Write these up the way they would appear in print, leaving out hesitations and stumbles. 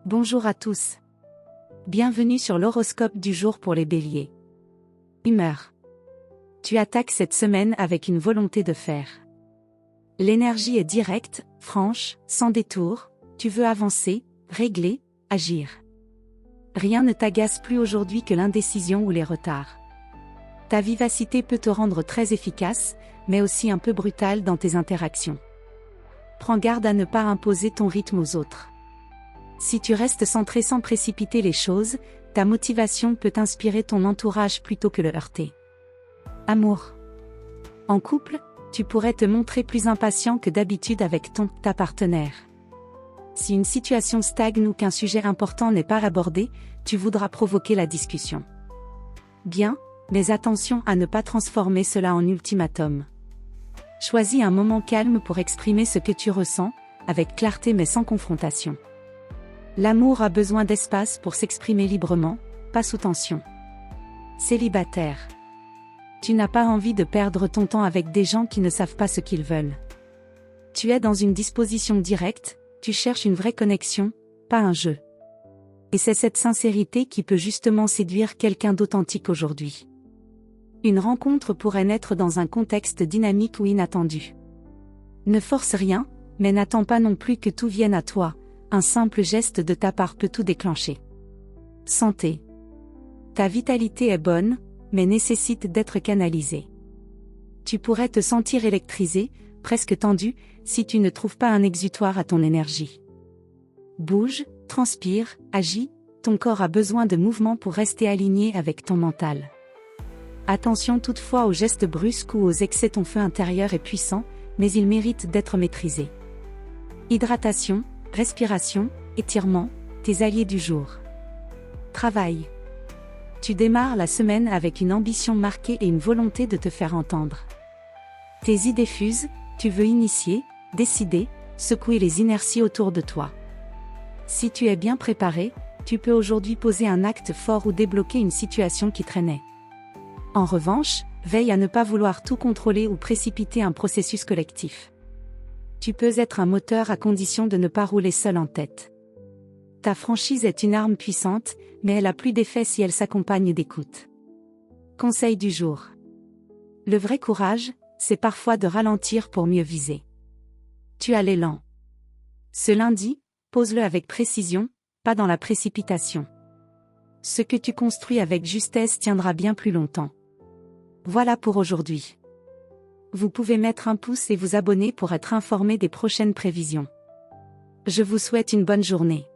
Bonjour à tous. Bienvenue sur l'horoscope du jour pour les béliers. Humeur. Tu attaques cette semaine avec une volonté de faire. L'énergie est directe, franche, sans détour, tu veux avancer, régler, agir. Rien ne t'agace plus aujourd'hui que l'indécision ou les retards. Ta vivacité peut te rendre très efficace, mais aussi un peu brutale dans tes interactions. Prends garde à ne pas imposer ton rythme aux autres. Si tu restes centré sans précipiter les choses, ta motivation peut inspirer ton entourage plutôt que le heurter. Amour. En couple, tu pourrais te montrer plus impatient que d'habitude avec ta partenaire. Si une situation stagne ou qu'un sujet important n'est pas abordé, tu voudras provoquer la discussion. Bien, mais attention à ne pas transformer cela en ultimatum. Choisis un moment calme pour exprimer ce que tu ressens, avec clarté mais sans confrontation. L'amour a besoin d'espace pour s'exprimer librement, pas sous tension. Célibataire. Tu n'as pas envie de perdre ton temps avec des gens qui ne savent pas ce qu'ils veulent. Tu es dans une disposition directe, tu cherches une vraie connexion, pas un jeu. Et c'est cette sincérité qui peut justement séduire quelqu'un d'authentique aujourd'hui. Une rencontre pourrait naître dans un contexte dynamique ou inattendu. Ne force rien, mais n'attends pas non plus que tout vienne à toi. Un simple geste de ta part peut tout déclencher. Santé. Ta vitalité est bonne, mais nécessite d'être canalisée. Tu pourrais te sentir électrisé, presque tendu, si tu ne trouves pas un exutoire à ton énergie. Bouge, transpire, agis, ton corps a besoin de mouvement pour rester aligné avec ton mental. Attention toutefois aux gestes brusques ou aux excès, ton feu intérieur est puissant, mais il mérite d'être maîtrisé. Hydratation. Respiration, étirement, tes alliés du jour. Travail. Tu démarres la semaine avec une ambition marquée et une volonté de te faire entendre. Tes idées fusent, tu veux initier, décider, secouer les inerties autour de toi. Si tu es bien préparé, tu peux aujourd'hui poser un acte fort ou débloquer une situation qui traînait. En revanche, veille à ne pas vouloir tout contrôler ou précipiter un processus collectif. Tu peux être un moteur à condition de ne pas rouler seul en tête. Ta franchise est une arme puissante, mais elle a plus d'effet si elle s'accompagne d'écoute. Conseil du jour. Le vrai courage, c'est parfois de ralentir pour mieux viser. Tu as l'élan. Ce lundi, pose-le avec précision, pas dans la précipitation. Ce que tu construis avec justesse tiendra bien plus longtemps. Voilà pour aujourd'hui. Vous pouvez mettre un pouce et vous abonner pour être informé des prochaines prévisions. Je vous souhaite une bonne journée.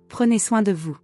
Prenez soin de vous.